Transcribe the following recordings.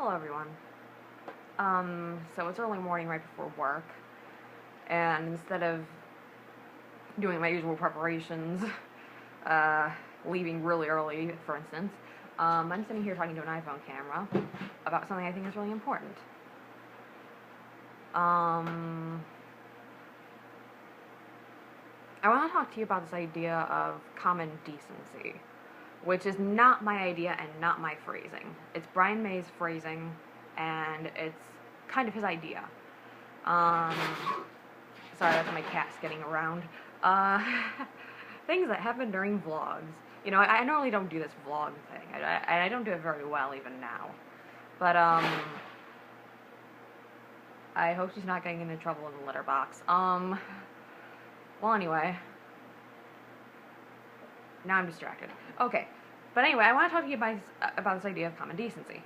Hello everyone. So it's early morning right before work, and instead of doing my usual preparations, leaving really early, for instance, I'm sitting here talking to an iPhone camera about something I think is really important. I want to talk to you about this idea of common decency, which is not my idea and not my phrasing. It's Brian May's phrasing, and it's kind of his idea. Sorry, that's my cat's getting around. Things that happen during vlogs. You know, I normally don't do this vlog thing. I don't do it very well even now. But, I hope she's not getting into trouble in the litter box. Well, anyway. Now I'm distracted. Okay. But anyway, I want to talk to you about this idea of common decency.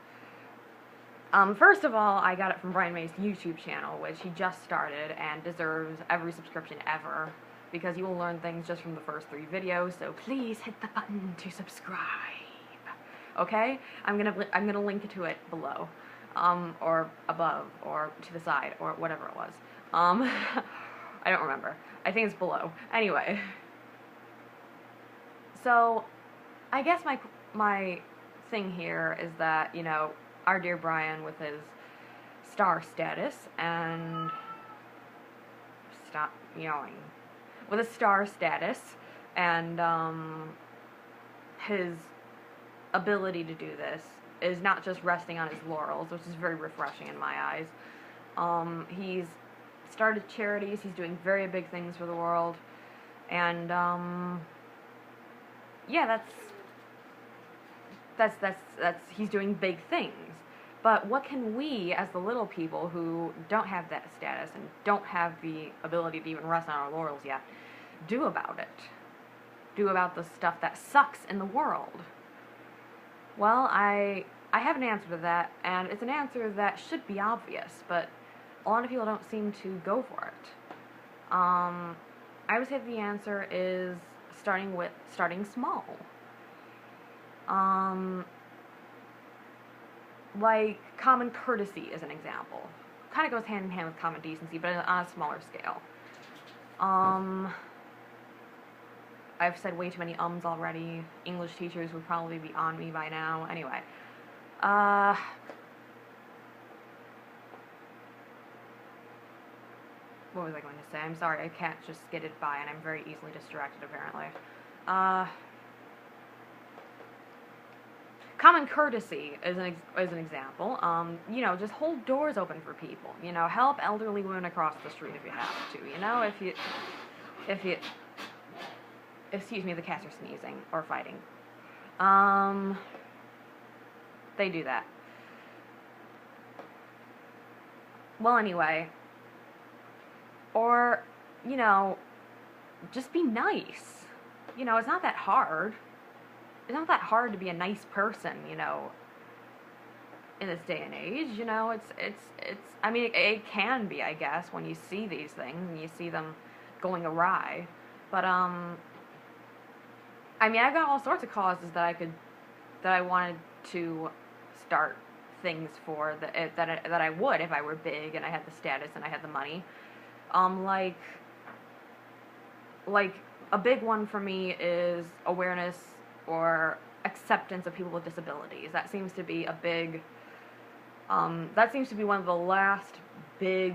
First of all, I got it from Brian May's YouTube channel, which he just started and deserves every subscription ever, because you will learn things just from the first 3 videos, so please hit the button to subscribe. Okay? I'm gonna link to it below. Or above, or to the side, or whatever it was. I don't remember. I think it's below. Anyway. So, I guess my thing here is that, you know, our dear Brian with his star status and stop yelling. With his star status and his ability to do this is not just resting on his laurels, which is very refreshing in my eyes. He's started charities, he's doing very big things for the world, and yeah, that's he's doing big things. But what can we, as the little people who don't have that status and don't have the ability to even rest on our laurels yet, do about it? Do about the stuff that sucks in the world? Well, I have an answer to that, and it's an answer that should be obvious, but a lot of people don't seem to go for it. I would say the answer is starting small. Like common courtesy is an example. Kind of goes hand in hand with common decency, but on a smaller scale. I've said way too many ums already. English teachers would probably be on me by now. Anyway. What was I going to say? I'm sorry, I can't just skidded by, and I'm very easily distracted, apparently. Common courtesy is an example. You know, just hold doors open for people. You know, help elderly women across the street if you have to. You know, if you excuse me, the cats are sneezing or fighting. They do that. Well, anyway. Or, you know, just be nice. You know, it's not that hard. It's not that hard to be a nice person, you know, in this day and age. You know, I mean, it can be, I guess, when you see these things and you see them going awry. But, I mean, I've got all sorts of causes that I wanted to start things for, that I would if I were big and I had the status and I had the money. Like a big one for me is awareness or acceptance of people with disabilities. That seems to be that seems to be one of the last big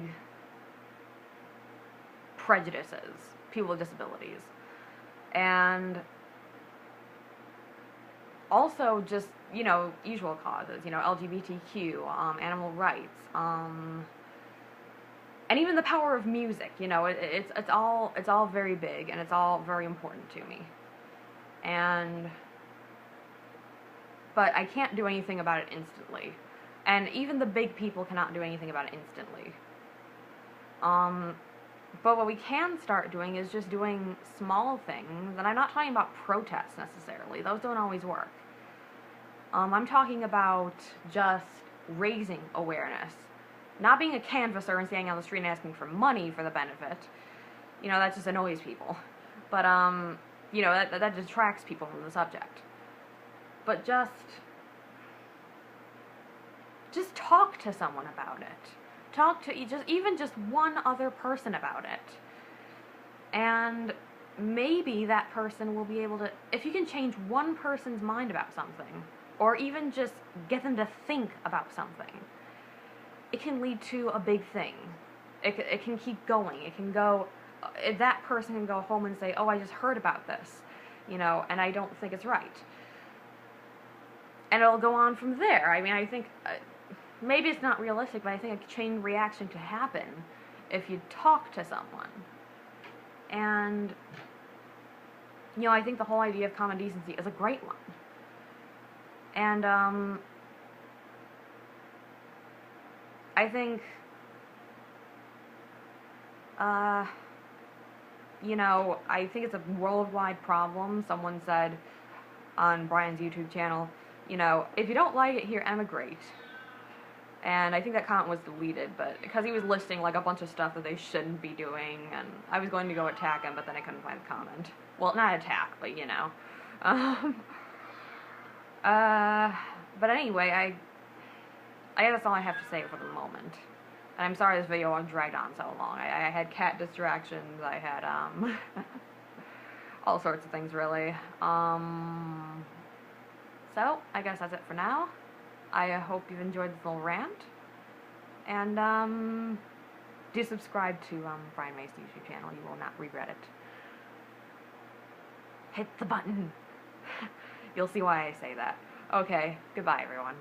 prejudices, people with disabilities. And also just, you know, usual causes, you know, LGBTQ, animal rights, and even the power of music. You know, it's all very big, and it's all very important to me. But I can't do anything about it instantly. And even the big people cannot do anything about it instantly. But what we can start doing is just doing small things, and I'm not talking about protests necessarily. Those don't always work. I'm talking about just raising awareness. Not being a canvasser and standing on the street and asking for money for the benefit. You know, that just annoys people. But, you know, that detracts people from the subject. But just just talk to someone about it. Talk to even just one other person about it. And maybe that person will be able to, if you can change one person's mind about something, or even just get them to think about something, it can lead to a big thing. It can keep going. It can go, that person can go home and say, oh, I just heard about this, you know, and I don't think it's right. And it'll go on from there. I mean, I think, maybe it's not realistic, but I think a chain reaction could happen if you talk to someone. And, you know, I think the whole idea of common decency is a great one. And, I think, you know, I think it's a worldwide problem. Someone said on Brian's YouTube channel, you know, if you don't like it here, emigrate. And I think that comment was deleted, but because he was listing like a bunch of stuff that they shouldn't be doing, and I was going to go attack him, but then I couldn't find the comment. Well, not attack, but you know. But anyway, I guess that's all I have to say for the moment. And I'm sorry this video dragged on so long. I had cat distractions, I had, all sorts of things, really. So, I guess that's it for now. I hope you've enjoyed this little rant. And, do subscribe to, Brian May's YouTube channel. You will not regret it. Hit the button. You'll see why I say that. Okay, goodbye, everyone.